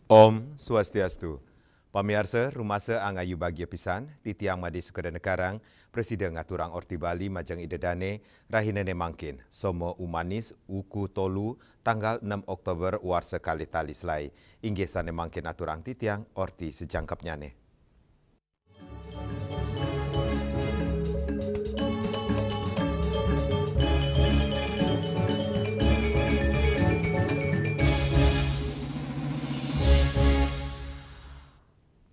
Om Swastiastu. Pamirsa, rumasa angayu bagia pisan, titiang madi Sukadana Karang, Presiden ngaturang Orti Bali majang idedane, rahinane mangkin, somo umanis, uku tolu, tanggal 6 Oktober warsa kali tali selai. Inggesane mangkin aturang titiang, Orti sejangkapnya ne.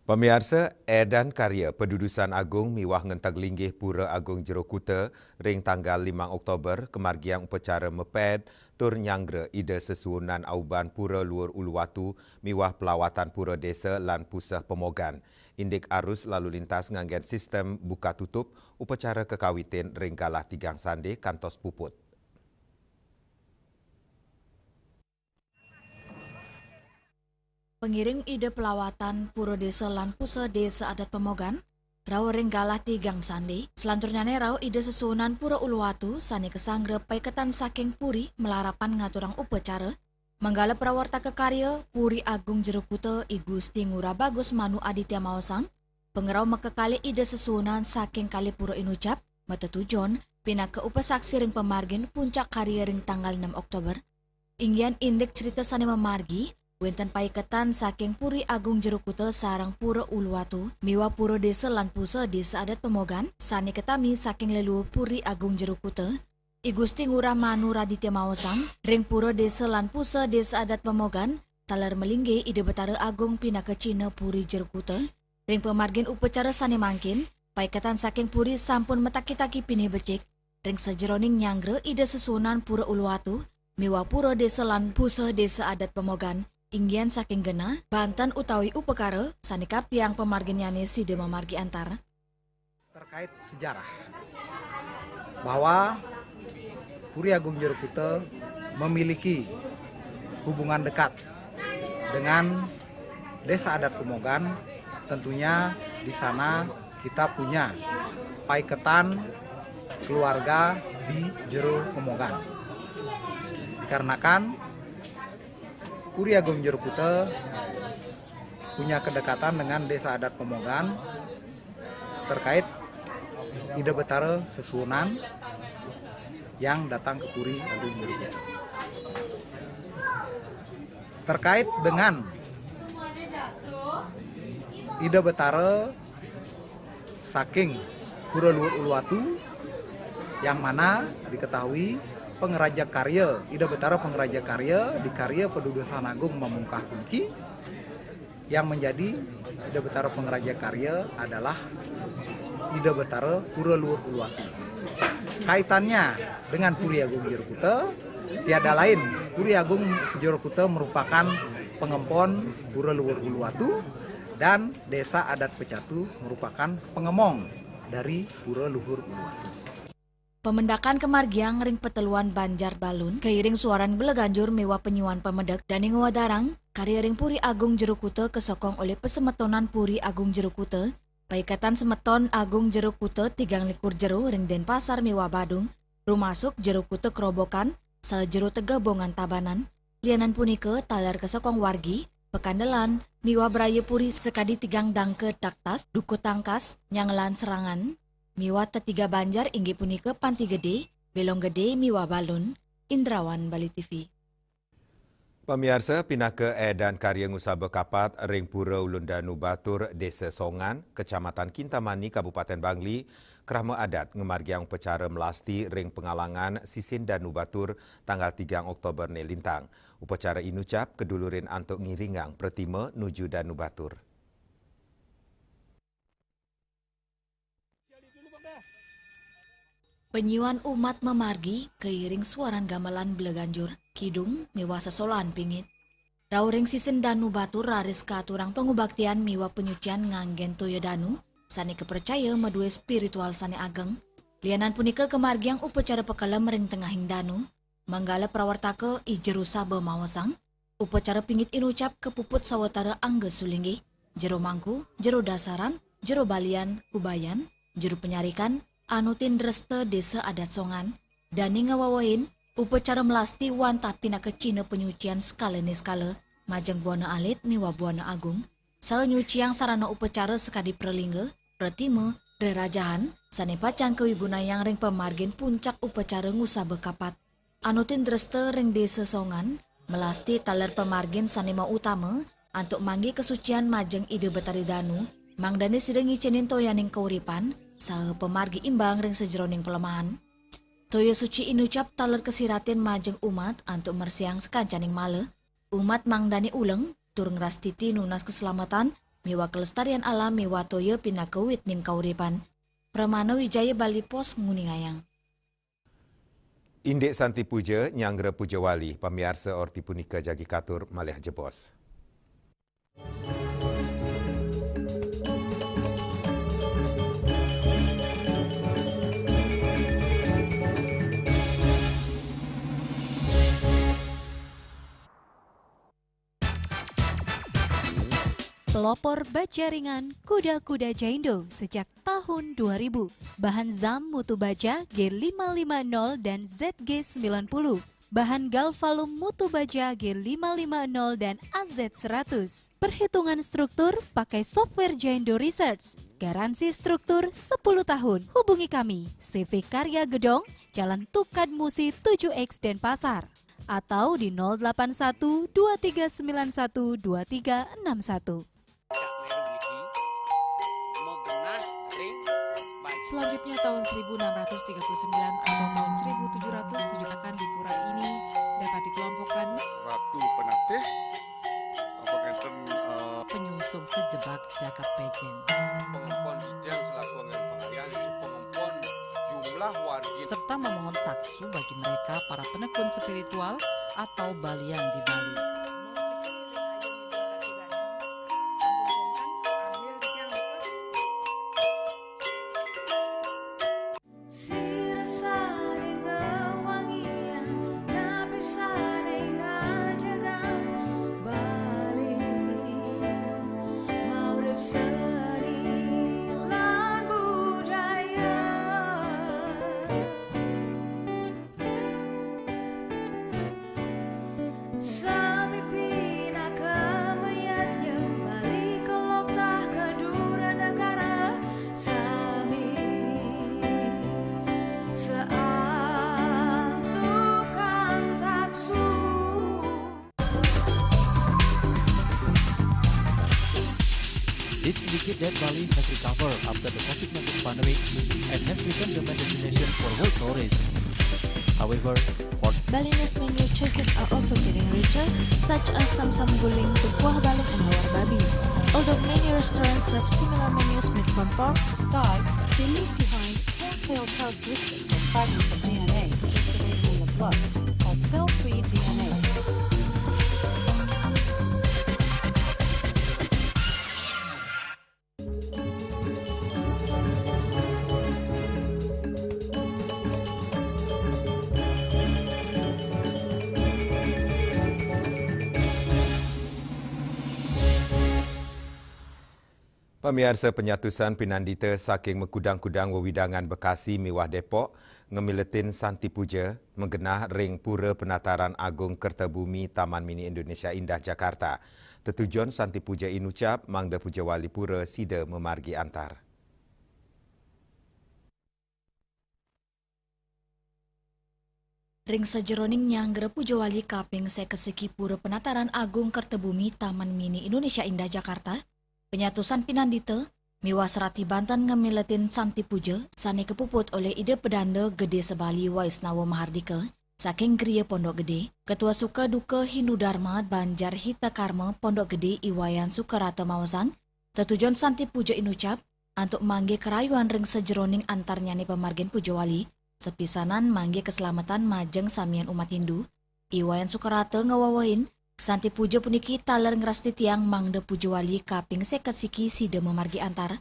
Pemirsa, edan karya Pedudusan Agung miwah ngentag linggih Pura Agung Jero Kuta ring tanggal 5 Oktober kemargiang upacara meped tur nyanggra ide sesuunan auban Pura Luar Uluwatu miwah pelawatan Pura Desa lan Pusah Pemogan. Indik arus lalu lintas nganggen sistem buka tutup upacara kekawitin ring kalah tigang sande kantos puput. Pengiring ide pelawatan Pura Desa lan Pusah Desa Adat Pemogan, rau ring galah tigang sandi, selanturnya rau ide sesunan Pura Uluwatu sani kesangre paiketan saking puri melarapan ngaturang upacara, menggala prawarta kekarya Puri Agung Jero Kuta I Gusti Ngurah Bagus Manu Aditya Maosang, pengerau mekekali ide sesunan saking kali Pura Inucap, mata tujon, pina ke upasaksi ring pemargin puncak karya ring tanggal 6 Oktober, inggian indik cerita sani memargi, wenten paiketan saking Puri Agung Jero Kuta sarang Pura Uluwatu, miwa Pura Desa lan Pusah Desa Adat Pemogan, sani ketami saking leluhur Puri Agung Jero Kuta, I Gusti Ngurah Manu Raditya Maosang, ring Pura Desa lan Pusah Desa Adat Pemogan, talar melingge ide Betara Agung pinaka Cina Puri Jero Kuta, ring pemargin upacara sani mangkin, paiketan saking Puri sampun metaki-taki pineh becik, ring sajeroning nyangre ide sesunan Pura Uluwatu, miwa Pura Desa lan Pusah Desa Adat Pemogan, inggian saking gena, Banten utawi upekara, sanikap tiang pemarginyane side memargi antar. Terkait sejarah, bahwa Puri Agung Jero Kuta memiliki hubungan dekat dengan Desa Adat Pemogan, tentunya di sana kita punya paiketan keluarga di Jero Pemogan. Dikarenakan Puri Agung Jero Kuta punya kedekatan dengan Desa Adat Pemogan terkait ide Betara sesuunan yang datang ke Puri Agung Jero Kuta. Terkait dengan ide Betara saking Pura Luar Uluwatu yang mana diketahui pengeraja karya, ide Betara pengeraja karya di karya Pedudusan Agung Memungkah Kunki, yang menjadi ide Betara pengeraja karya adalah ide Betara Pura Luar Uluwatu. Kaitannya dengan Puri Agung Jero Kuta, tiada lain, Puri Agung Jero Kuta merupakan pengempon Pura Luar Uluwatu dan Desa Adat Pecatu merupakan pengemong dari Pura Luhur Uluwatu. Pemendakan kemargiang ring peteluan Banjar Balun, keiring suaran beleganjur mewah penyuan pemedek dan ing wadarang, karya ring Puri Agung Jero Kuta kesokong oleh pesemetonan Puri Agung Jero Kuta, paiketan semeton Agung Jero Kuta 3 likur jero ring Denpasar mewah Badung, rumasuk Jero Kuta kerobokan, sajero tegabongan tabanan, lianan punike talar kesokong wargi, pekandelan, miwa Braya Puri sekadi tigang dangke tak-tak, duku tangkas, nyangelan serangan, miwa tetiga Banjar inggih punika Panti Gede, Belong Gede miwa Balun, Indrawan Bali TV. Pemirsa, pinake edan karya ngusaba kapat ring Pura Ulundanu Batur, Desa Songan, Kecamatan Kintamani, Kabupaten Bangli, kerama adat ngemargiang pecara melasti ring pengalangan Sisin Danu Batur tanggal 3 Oktober ne lintang. Upacara inucap kedulurin antuk ngiringang Pretima nuju Danu Batur. Penyuan umat memargi keiring suaran gamelan beleganjur, kidung miwa sesolaan pingit. Rauring sisin danu batur raris katurang pengubaktian miwa penyucian nganggen toyo danu, sani kepercaya medue spiritual sani ageng. Lianan punika kemargiang upacara pekelem ring tengahing danu, manggala prawartake i jeru sabe mawasang, upacara pingit inucap kepuput sawatara angge sulinggi, jero mangku, jero dasaran, jero balian, ubayan, jero penyarikan, anutin dreste desa adat songan, dani ngawawain, upacara melasti wantah pina kecina penyucian skala niskala, majeng buana alit miwa buana agung, sal nyuciang sarana upacara sekadi prelingga, pretime, rerajahan, sane pacang kewibunayang ring pemargin puncak upacara ngusabe kapat. Anutin dreste ring desa songan, melasti taler pemargin sane mau utama, antuk manggi kesucian majeng ide betari danu, mangdani sidengi cenin toyaning keuripan, saha pemargi imbang ring sejeroning pelemahan. Toyo suci inucap taler kesiratin majeng umat antuk mersiang sekancaning male. Umat mangdani uleng, turung rastiti nunas keselamatan, miwa kelestarian alam miwa toyo pinakewit ning kauripan. Pramana Wijaya Bali Pos nguningayang. Indek Santi Puja Nyangra Puja Wali, pamiarsa orti punika jagi katur malih jebos. Pelopor baja ringan kuda-kuda Jaindo sejak tahun 2000. Bahan ZAM mutu baja G550 dan ZG90. Bahan Galvalum mutu baja G550 dan AZ100. Perhitungan struktur pakai software Jaindo Research. Garansi struktur 10 tahun. Hubungi kami, CV Karya Gedong, Jalan Tukad Musi 7X Denpasar. Atau di 081 2391 2361. Selanjutnya tahun 1639 atau tahun 1707 akan di pura ini dapat dikelompokkan Ratu Penatih, penyungsung sejebak jaka pejen, pengempon detail selaku anggaran pengalian ini pengempon jumlah warga serta memohon taksu bagi mereka para penekun spiritual atau balian di Bali. This indicates that Bali has recovered after the COVID-19 pandemic and has become the main destination for world tourists. However, Balinese menu choices are also getting richer, such as Samsam Guling, Kuah Balung, and Hawar Babi. Although many restaurants serve similar menus made from pork, Style, they leave behind telltale characteristics and fragments of DNA circulating in the blood, called cell-free DNA. Pamiarsa penyatusan pinandita saking mekudang-kudang wewidangan Bekasi miwah Depok ngemiletin Santi Puja menggenah ring Pura Penataran Agung Kertabumi Taman Mini Indonesia Indah Jakarta. Tetujuan Santi Puja inucap mangda Puja Wali Pura sida memargi antar. Ring sejeroning nyanggere Puja Wali kaping sekeseki Pura Penataran Agung Kertabumi Taman Mini Indonesia Indah Jakarta. Penyatusan pinandita, miwa serati Banten ngemiletin Santi Puja, sane kepuput oleh ide pedanda Gede Sebali Waisnawa Mahardika, saking Geria Pondok Gede, Ketua Suka Duka Hindu Dharma Banjar Hita Karma Pondok Gede Iwayan Sukarata Mawasang, tetujuan Santi Puja inucap, antuk mangge kerayuan ring sejeroning antarnyane pemargin Puja Wali, Sepisanan mangge keselamatan majeng samian umat Hindu, Iwayan Sukarate ngawawahin, santi puja puniki taler ngerasti tiang mangde puja wali kaping seket siki sida memargi antar.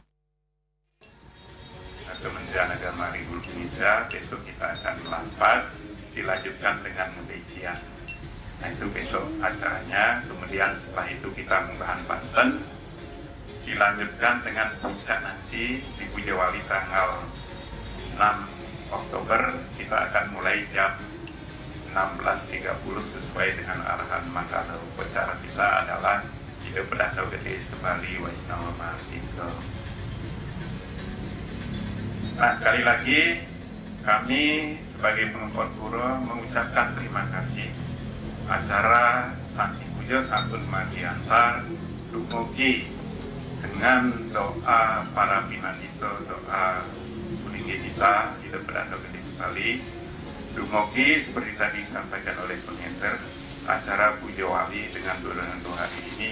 Kementerian Agama Republik Indonesia besok kita akan melampas, dilanjutkan dengan pembecian. Nah itu besok acaranya, kemudian setelah itu kita munggahan Banten, dilanjutkan dengan puncak nanti di Puja Wali tanggal 6 Oktober, kita akan mulai jam 16.30 sesuai dengan arahan makanan upacara kita adalah Ida Pedantau Gede Sebali Wainawama Tinggal. Nah sekali lagi kami sebagai pengempot pura mengucapkan terima kasih acara Santi Puja Santun Magiantar dumugi dengan doa para pinandito, doa kulinggi kita Ida Pedantau Gede Sebali. Dumugi seperti tadi disampaikan oleh pengantar acara Puja Wali dengan dua hari ini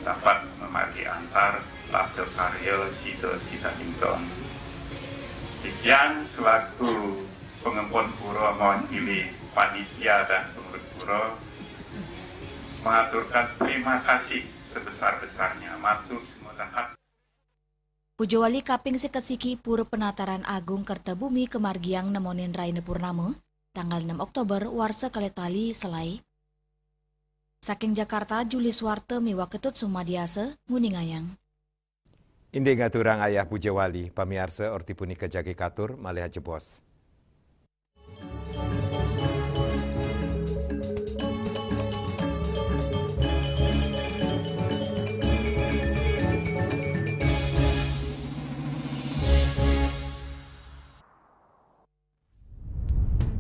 dapat memargi antar labda karya Sita Hinton. Sekian selaku pengempon pura mewakili panitia dan pengurus pura mengaturkan terima kasih sebesar-besarnya matur semua hati. Puja Wali kaping seket siki Pura Penataran Agung Kertabumi kemargiang nemonin Raine Purnama, tanggal 6 Oktober warsa kaletali selai. Saking Jakarta, Julis Warte miwa ketut Sumadiasa, Nguningayang. Indi ngaturang ayah Puja Wali, pamiarsa orti punika jagi katur malih jebos.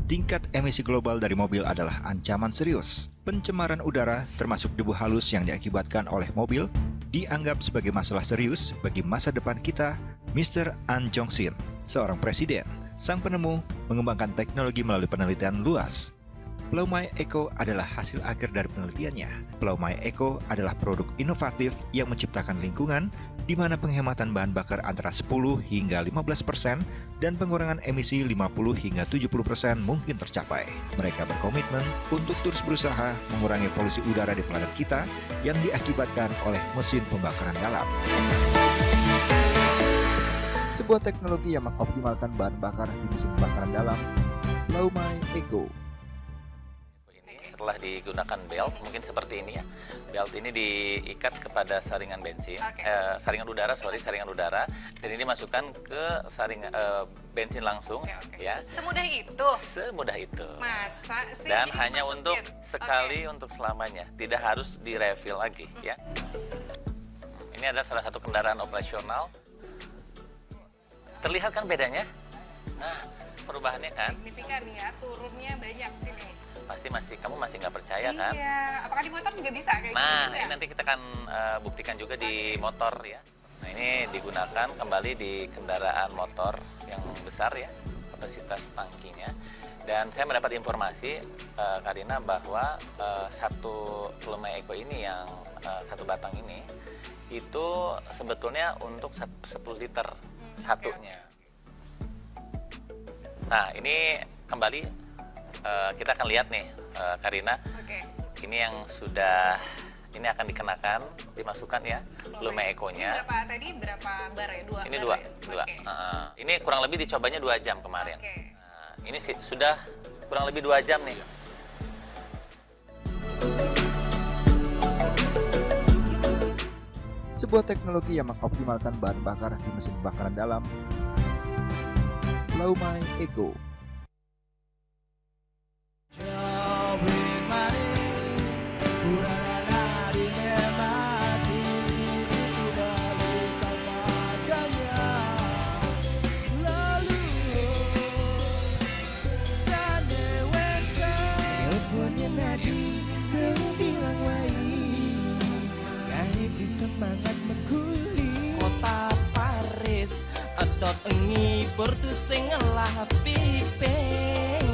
Tingkat emisi global dari mobil adalah ancaman serius. Pencemaran udara, termasuk debu halus yang diakibatkan oleh mobil, dianggap sebagai masalah serius bagi masa depan kita. Mr. An Jong-sin, seorang presiden, sang penemu, mengembangkan teknologi melalui penelitian luas. Plaumai Eco adalah hasil akhir dari penelitiannya. Plaumai Eco adalah produk inovatif yang menciptakan lingkungan di mana penghematan bahan bakar antara 10 hingga 15% dan pengurangan emisi 50 hingga 70% mungkin tercapai. Mereka berkomitmen untuk terus berusaha mengurangi polusi udara di planet kita yang diakibatkan oleh mesin pembakaran dalam. Sebuah teknologi yang mengoptimalkan bahan bakar di mesin pembakaran dalam, Plaumai Eco. Setelah digunakan belt, mungkin seperti ini ya. Belt ini diikat kepada saringan bensin, saringan udara, dan ini dimasukkan ke saringan bensin langsung, ya. Semudah itu? Semudah itu. Masa sih? Dan hanya untuk sekali, untuk selamanya, tidak harus direfill lagi, ya. Ini adalah salah satu kendaraan operasional. Terlihat kan bedanya? Nah, perubahannya kan? Signifikan ya, turunnya banyak ini. Kamu masih nggak percaya kan? Iya, apakah di motor juga bisa kayak gitu? Nah, ini nanti kita akan buktikan juga di motor ya. Nah, ini digunakan kembali di kendaraan motor yang besar ya, kapasitas tangkinya. Dan saya mendapat informasi, Karina, bahwa satu Plaumai Eco ini yang satu batang ini, itu sebetulnya untuk 10 liter satunya. Nah, ini kembali kita akan lihat nih, Karina. Ini yang sudah, ini akan dikenakan, dimasukkan ya, Plaumai Eco-nya. Berapa bar ya? Ini dua. Ini kurang lebih dicobanya 2 jam kemarin. Nah, ini sudah kurang lebih 2 jam nih. Sebuah teknologi yang mengoptimalkan bahan bakar di mesin pembakaran dalam, Plaumai Eco. Semangat mengkuli kota Paris adot engi bertu sing ngelah pipes.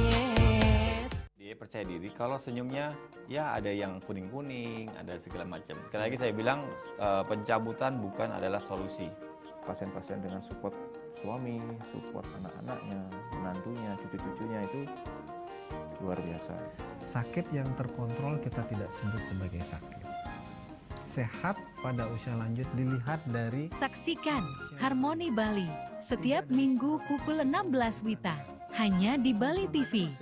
Dia percaya diri kalau senyumnya ya ada yang kuning-kuning, ada segala macam. Sekali lagi saya bilang pencabutan bukan adalah solusi. Pasien-pasien dengan support suami, support anak-anaknya, menantunya, cucu-cucunya itu luar biasa. Sakit yang terkontrol kita tidak sebut sebagai sakit. Sehat pada usia lanjut dilihat dari... Saksikan Harmoni Bali setiap minggu pukul 16 WITA hanya di Bali TV.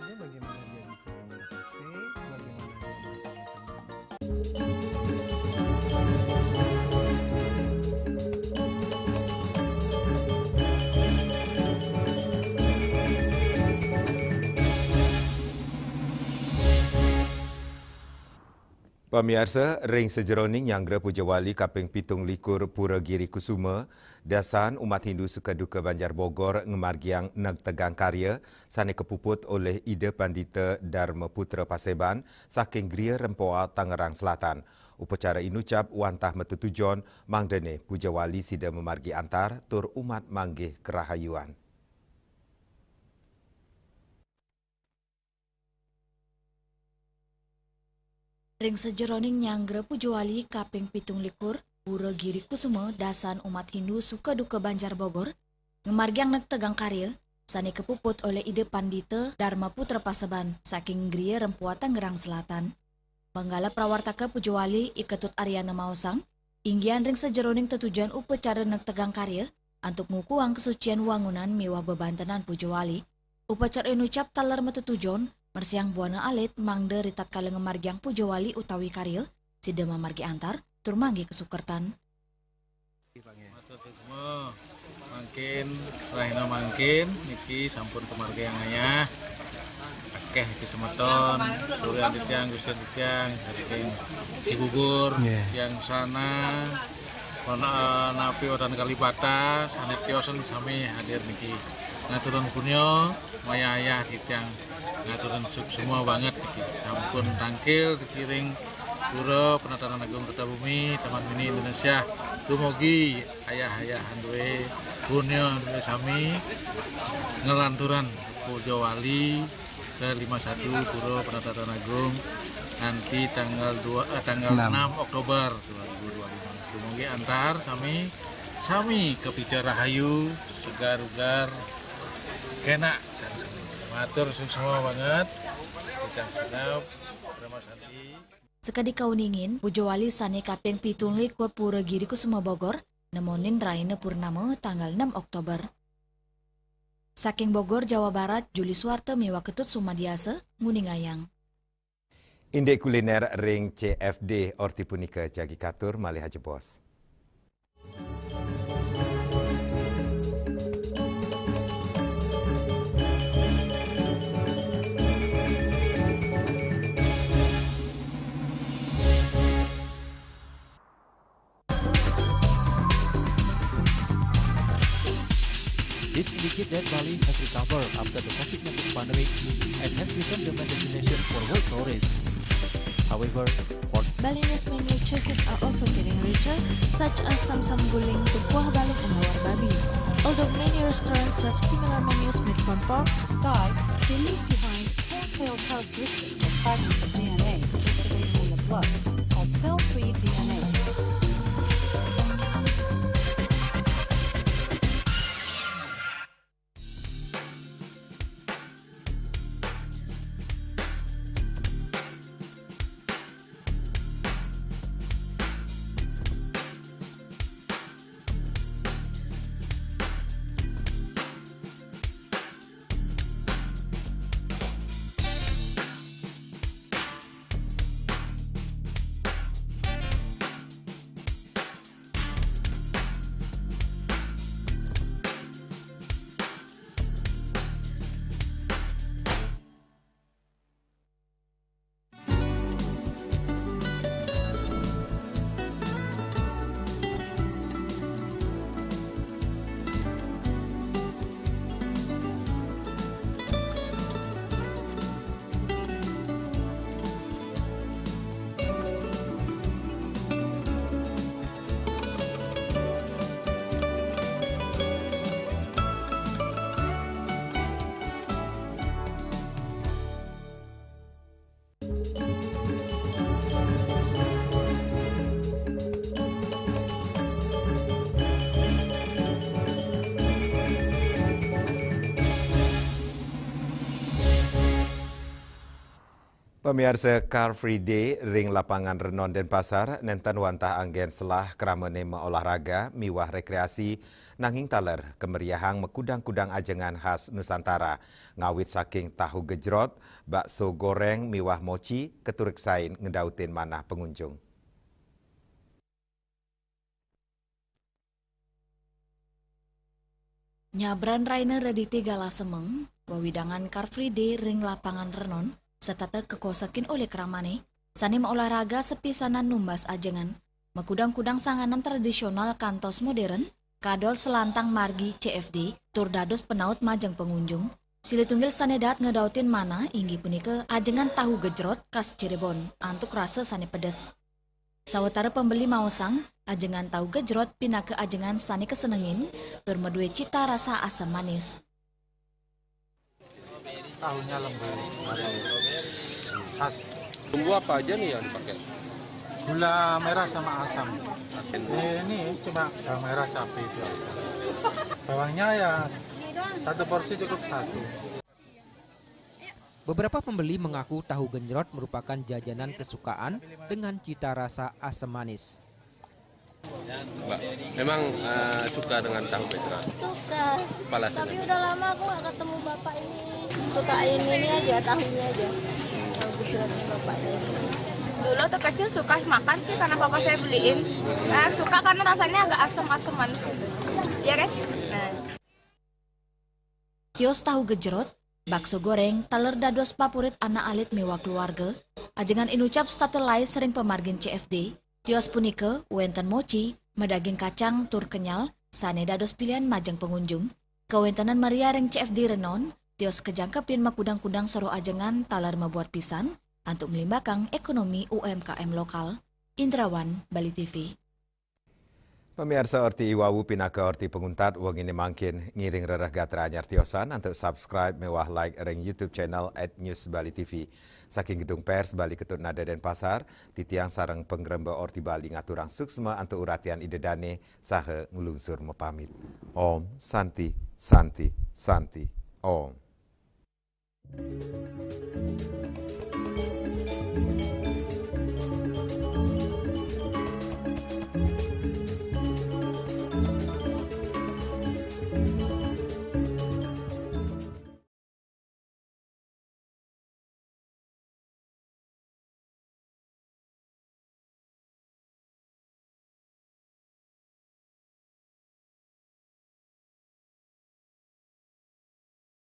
Pemirsa, ring sejeroning Nyanggra Pujawali kaping 17 Pura Giri Kusuma, dasan umat Hindu Sukaduka Banjar Bogor ngemargiang neg tegang karya sane kepuput oleh Ida Pandita Dharma Putra Paseban saking Gria Rempoa Tangerang Selatan. Upacara inucap wantah metutujon mangdene Pujawali sida memargi antar tur umat manggih kerahayuan. Ring sejeroning Nyanggra Pujawali kaping 17 Pura Giri Kusuma dasan umat Hindu Sukaduka Banjar Bogor ngemargiang neg tegang karya sane kepuput oleh Ida Pandita Dharma Putra Paseban saking Gria Rempoa Tangerang Selatan. Panggala prawartaka Pujawali Iketut Aryana Maosang inggian ring sejeroning tetujuan upacara neg tegang karya untuk ngukuang kesucian wangunan miwah bebantenan Pujawali. Upacara inucap talar metetujon mersiang buana alit mangde ritat kala ngemargiang Pujawali utawi karya sida mamargi antar tur manggi kesukertan. Mangkin rahina mangkin niki sampun kemargiang ayah akeh iki semeton suryan titiang gustian titiang saking Cigugur yang sana napi odan Kalibata sanet tiosen sami hadir niki ngaturun punya maya ayah titiang ngaturan semua banget sampun tangkil dikiring Pura Penataran Agung Kertabumi Taman Mini Indonesia dumugi ayah-ayah handue punya sami ngelanturan Pujawali ke 51 Pura Penataran Agung nanti tanggal 6 Oktober 2025 dumugi antar sami kepicara rahayu segar-ugar kena matur semua banget kita senap terima kasih. Sekadi kauningin Pujawali sane kaping 17 Pura Giri Kusuma Bogor nemonin Raina Purnama tanggal 6 Oktober. Saking Bogor Jawa Barat Juli Suwarte miwa ketut Sumadiasa nguningayang. Indek kuliner ring CFD Orti Punika jagi katur malih haji bos. This indicates that Bali has recovered after the COVID-19 pandemic and has become the main destination for world tourists. However, Balinese menu choices are also getting richer, such as Samsam Guling to Kuah Baluk and Hawar Babi. Although many restaurants serve similar menus made from pork, Dive, they leave behind telltale characteristics of fragments of DNA circulating in the blood called cell-free DNA. Pemirsa Car Free Day ring lapangan Renon Denpasar nenten wantah anggen selah kerama nema olahraga miwah rekreasi nanging taler kemeriahan mekudang-kudang ajengan khas Nusantara ngawit saking tahu gejrot, bakso goreng miwah mochi keturek sain ngedautin manah pengunjung. Nyabran Rainer Raditi Gala Semeng, wawidangan Car Free Day ring lapangan Renon setata kekosakin oleh keramane, sani olahraga sepisanan numbas ajengan, mekudang-kudang sanganan tradisional kantos modern, kadol selantang margi CFD, tur dados penaut majeng pengunjung, silitunggil sanedat ngedautin mana inggi punika ajengan tahu gejrot khas Cirebon, antuk rasa sani pedes. Sawetara pembeli maosang, ajengan tahu gejrot pindah ke ajengan sani kesenengin, tur medue cita rasa asam manis. Tahunya lembut, khas. Bumbu apa aja nih yang dipakai? Gula merah sama asam. Ini cuma bawang merah cabai itu. Bawangnya ya satu porsi cukup satu. Beberapa pembeli mengaku tahu genjrot merupakan jajanan kesukaan dengan cita rasa asam manis. Mbak, memang suka dengan tahu gejrot? Suka, Palasnya. tapi udah lama aku gak ketemu bapak ini. Suka ini aja, tahunya aja. Tahu gejrot bapak ini. Dulu tuh kecil suka makan sih karena papa saya beliin. Suka karena rasanya agak asam-asam manis. Iya kan? Kios tahu gejrot, bakso goreng, taler dados favorit anak alit mewah keluarga, ajengan inucap statelai sering pemargin CFD, kios punika, wenten mochi, medaging kacang, tur kenyal, sane dados pilihan majeng pengunjung, kewentanan Maria reng CFD Renon, kios kejangkepin makudang-kudang seru ajengan taler membuat pisan, untuk melimbakang ekonomi UMKM lokal. Indrawan, Bali TV. Pemirsa orti iwawu pinaka orti penguntat wong ini mangkin ngiring rerah gatra anyar tiosan untuk subscribe mewah like reng YouTube channel @newsbali.tv. Saking gedung pers Bali Ketut Nada Denpasar, titiang sarang penggeremba orti Bali ngaturang suksma untuk uratian idedane saha ngelungsur mepamit. Om Santi Santi Santi Om.